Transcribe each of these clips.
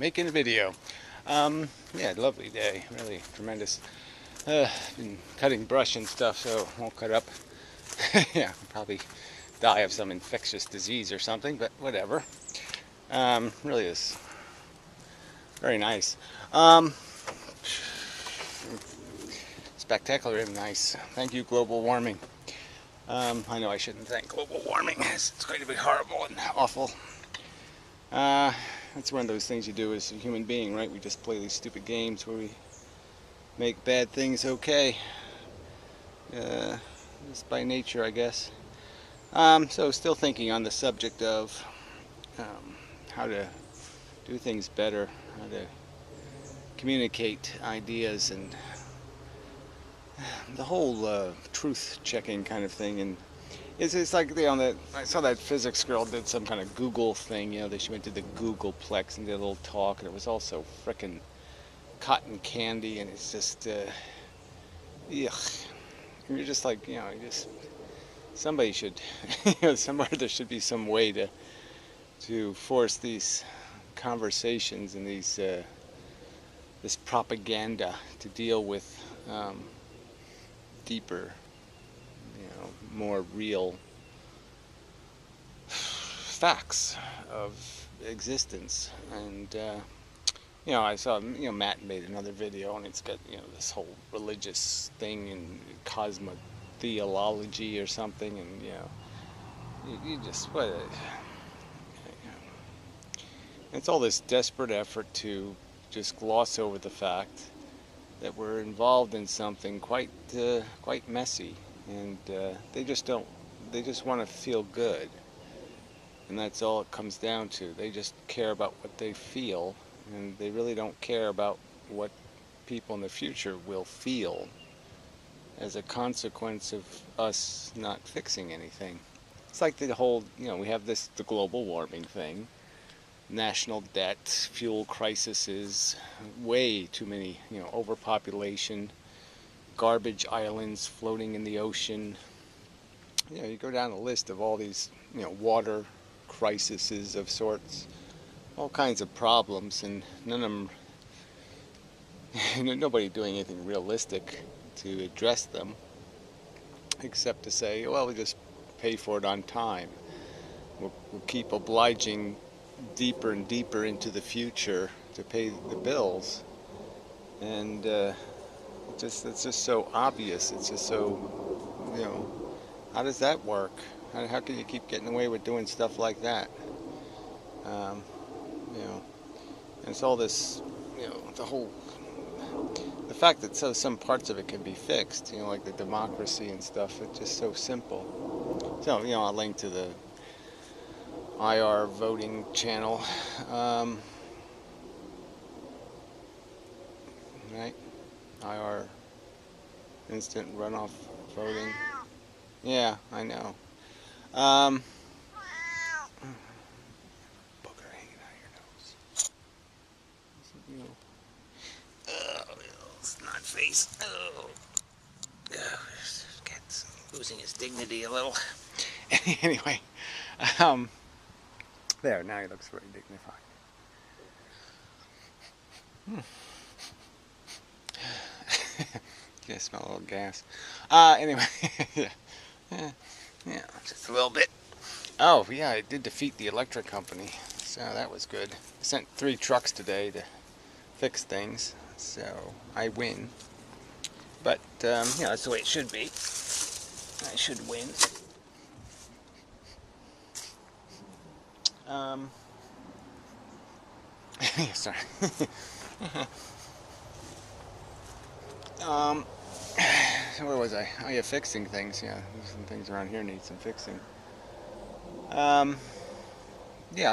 making a video. Yeah, lovely day, really tremendous. Been cutting brush and stuff, so it won't cut up. Yeah, I'll probably die of some infectious disease or something, but whatever. Really is very nice. Spectacular and nice. Thank you, global warming. I know I shouldn't thank global warming. It's going to be horrible and awful. That's one of those things you do as a human being, right? We just play these stupid games where we make bad things okay. Just by nature, I guess. So still thinking on the subject of how to do things better, how to communicate ideas, and the whole truth-checking kind of thing. And it's like, you know, I saw that physics girl did some kind of Google thing. You know, she went to the Googleplex and did a little talk, and it was all so frickin' cotton candy, and it's just, yuck. And you're just like, you know, somebody should, you know, somewhere there should be some way to force these conversations and these this propaganda to deal with deeper, you know, more real facts of existence. And you know, I saw, you know, Matt made another video, and it's got, you know, this whole religious thing and cosmotheology or something, and you know, you just what. It's all this desperate effort to just gloss over the fact that we're involved in something quite messy, and they just want to feel good, and that's all it comes down to. They just care about what they feel, and they really don't care about what people in the future will feel as a consequence of us not fixing anything. It's like the whole, you know, we have the global warming thing, national debt, fuel crises, way too many, you know, overpopulation, garbage islands floating in the ocean. You know, you go down the list of all these, you know, water crises of sorts, all kinds of problems, and none of them, nobody doing anything realistic to address them, except to say, well, we just pay for it on time. We'll keep obliging deeper and deeper into the future to pay the bills, and it's just so obvious. It's just so, you know, how does that work? How can you keep getting away with doing stuff like that? You know, and it's all this, you know, the fact that some parts of it can be fixed, you know, like the democracy and stuff. It's just so simple. So, you know, I'll link to the IR voting channel, right? IR, instant runoff voting. Yeah, I know. Booger hanging out of your nose. You know. Snot face. Oh, cat's losing his dignity a little. Anyway, there, now he looks very dignified. Yeah, smell a little gas. Anyway, yeah, just a little bit. Oh, yeah, I did defeat the electric company, so that was good. I sent 3 trucks today to fix things, so I win. But, yeah, that's the way it should be. I should win. Sorry. Where was I? Oh yeah, fixing things. Yeah, there's some things around here need some fixing. Yeah.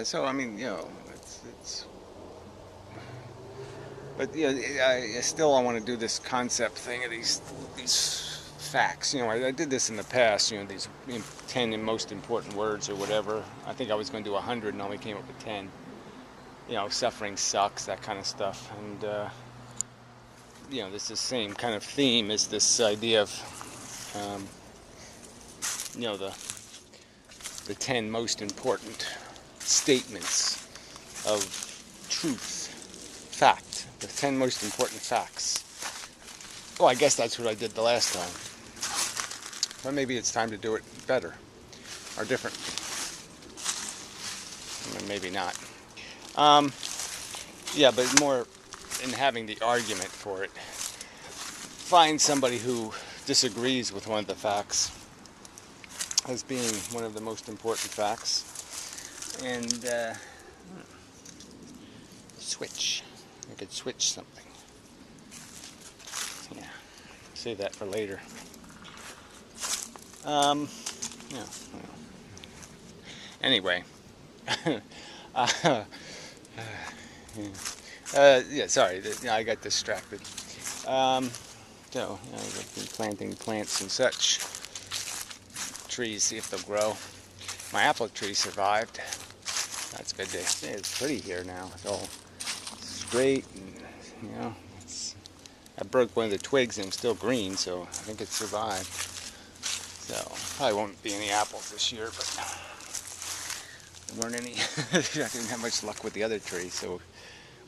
So I mean, you know, it's. But yeah, I want to do this concept thing of these facts. You know, I did this in the past. You know, these 10 most important words or whatever. I think I was going to do 100, and only came up with 10. You know, suffering sucks, that kind of stuff. And you know, this is the same kind of theme as this idea of, you know, the 10 most important statements of truth fact, the 10 most important facts. Oh, I guess that's what I did the last time. But maybe it's time to do it better or different. Maybe not. Yeah, but more in having the argument for it. Find somebody who disagrees with one of the facts as being one of the most important facts, and switch. I could switch something. Yeah, save that for later. Yeah. Anyway. Yeah, sorry, I got distracted. So, I've been planting plants and such. Trees, see if they'll grow. My apple tree survived. That's good to see. It's pretty here now. It's all straight, and, I broke one of the twigs and it's still green, so I think it survived. So, probably won't be any apples this year, but there weren't any. I didn't have much luck with the other tree, so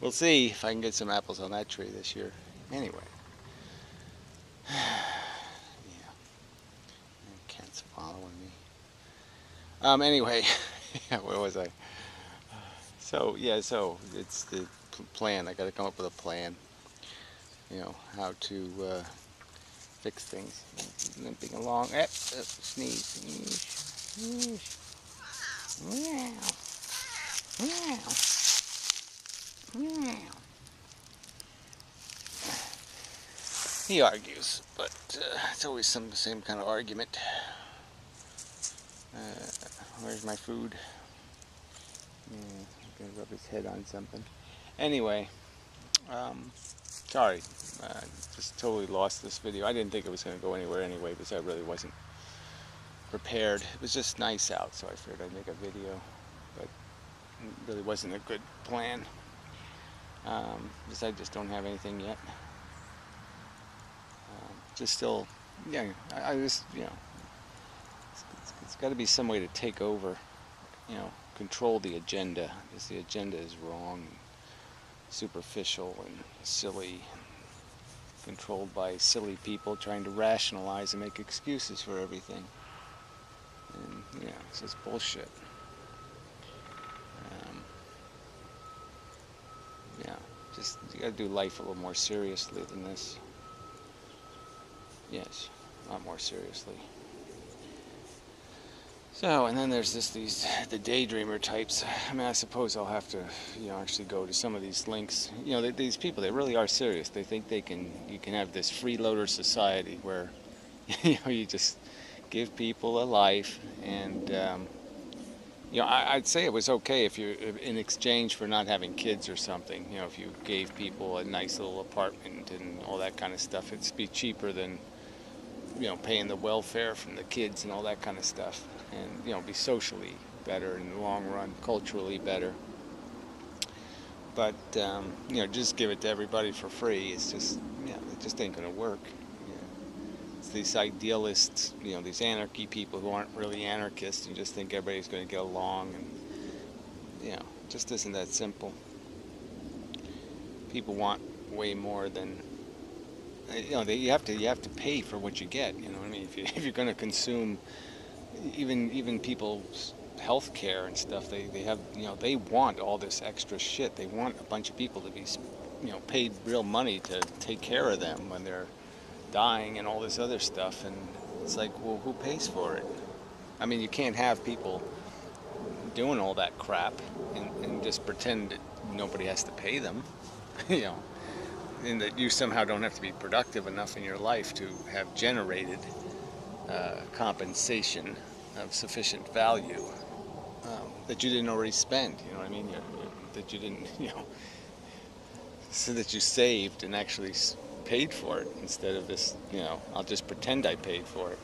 we'll see if I can get some apples on that tree this year. Anyway. Yeah. Cat's following me. Anyway, yeah, where was I? So it's the plan. I got to come up with a plan. How to fix things. Limping along. Sneeze. Meow. Meow. Meow. He argues, but it's always the same kind of argument. Where's my food? I'm gonna rub his head on something. Anyway, sorry, just totally lost this video. I didn't think it was going to go anywhere anyway, because I really wasn't prepared. It was just nice out, so I figured I'd make a video, but it really wasn't a good plan, because I just don't have anything yet. Just still, yeah, I just, it's got to be some way to take over, control the agenda, because the agenda is wrong, and superficial and silly, controlled by silly people trying to rationalize and make excuses for everything. And it's just bullshit. Just you gotta do life a little more seriously than this. Yes, a lot more seriously. So, and then there's the daydreamer types. I mean, I suppose I'll have to, actually go to some of these links. These people, they really are serious. They think you can have this freeloader society where, you just give people a life, and, I'd say it was okay if in exchange for not having kids or something, if you gave people a nice little apartment and all that kind of stuff, it'd be cheaper than, paying the welfare from the kids and all that kind of stuff. And, be socially better in the long run, culturally better. But, just give it to everybody for free. It's just, it just ain't going to work. It's these idealists, these anarchy people who aren't really anarchists and just think everybody's going to get along. And, it just isn't that simple. People want way more than, you have to pay for what you get. You know what I mean? If you're going to consume even people's health care and stuff, they have, they want all this extra shit. They want a bunch of people to be, paid real money to take care of them when they're dying and all this other stuff. And it's like, well, who pays for it? I mean, you can't have people doing all that crap and just pretend that nobody has to pay them, and that you somehow don't have to be productive enough in your life to have generated compensation of sufficient value that you didn't already spend. You know what I mean? That you didn't, so that you saved and actually paid for it instead of this. I'll just pretend I paid for it.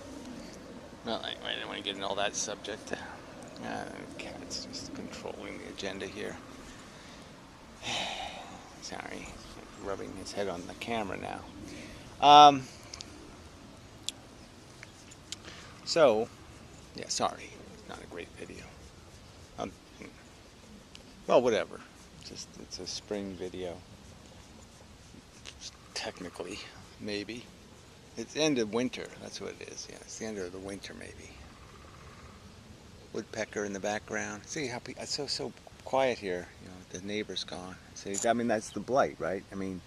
Well, I didn't want to get into all that subject. Cat's just controlling the agenda here. Sorry, rubbing his head on the camera now. So, yeah, sorry, it's not a great video. Well, whatever. It's a spring video. technically, maybe. It's the end of winter, that's what it is. Yeah, it's the end of the winter, maybe. Woodpecker in the background. See how it's so quiet here. You know, the neighbor's gone. See, I mean, that's the blight, right? I mean,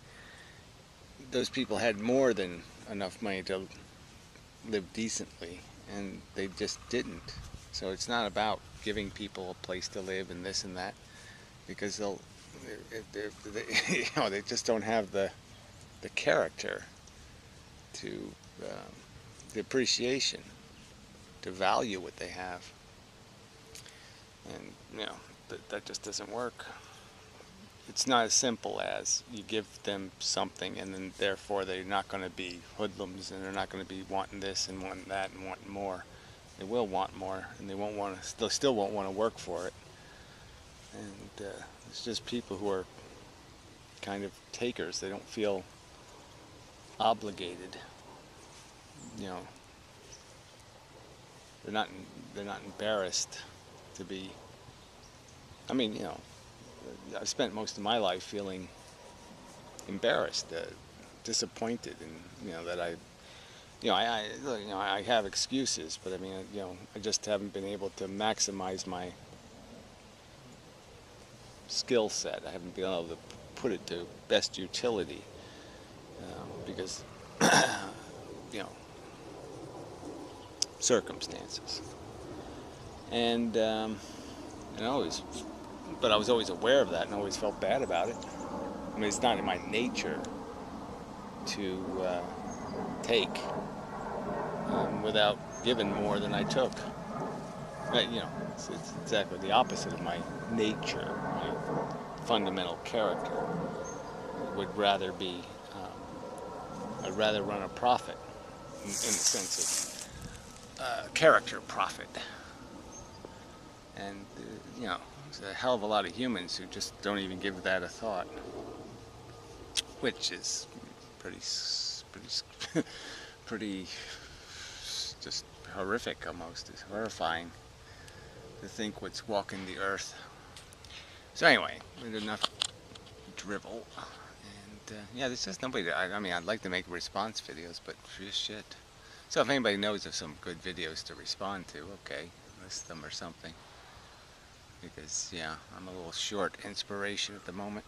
those people had more than enough money to live decently, and they just didn't. So it's not about giving people a place to live and this and that, because you know, they just don't have the character to the appreciation to value what they have, and you know that just doesn't work. It's not as simple as you give them something and then therefore they're not going to be hoodlums and they're not going to be wanting this and wanting that and wanting more. They will want more, and they still won't want to work for it. And it's just people who are kind of takers. They don't feel obligated. You know, they're not embarrassed to be. I mean, you know, I've spent most of my life feeling embarrassed, disappointed, and you know that I have excuses, but I mean, you know, I just haven't been able to maximize my skill set. I haven't been able to put it to best utility because you know, circumstances, and but I was always aware of that and always felt bad about it. I mean, it's not in my nature to take without giving more than I took. You know, it's exactly the opposite of my nature, my fundamental character. Would rather be, I'd rather run a profit in the sense of character profit. And, you know, there's a hell of a lot of humans who just don't even give that a thought, which is pretty just horrific almost. It's horrifying to think what's walking the earth. So anyway, we did enough drivel, and yeah, there's just nobody. I mean, I'd like to make response videos, but shit. So if anybody knows of some good videos to respond to, okay, list them or something. Because yeah, I'm a little short inspiration at the moment.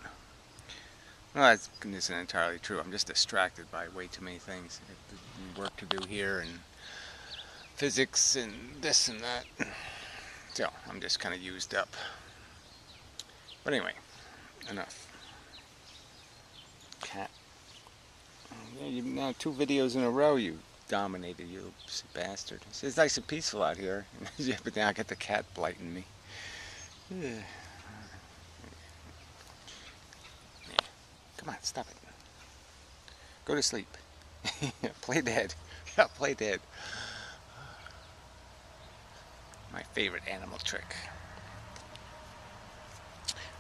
Well, that isn't entirely true. I'm just distracted by way too many things. Work to do here, and physics, and this and that. So I'm just kind of used up. But anyway, enough. Cat. Yeah, you now 2 videos in a row you dominated, you bastard. It's nice and peaceful out here, but now I got the cat blighting me. Yeah. Come on, stop it. Go to sleep. Play dead. Yeah, play dead. My favorite animal trick.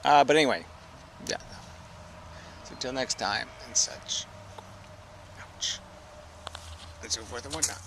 But anyway, yeah. So until next time and such. Ouch. And so forth and whatnot.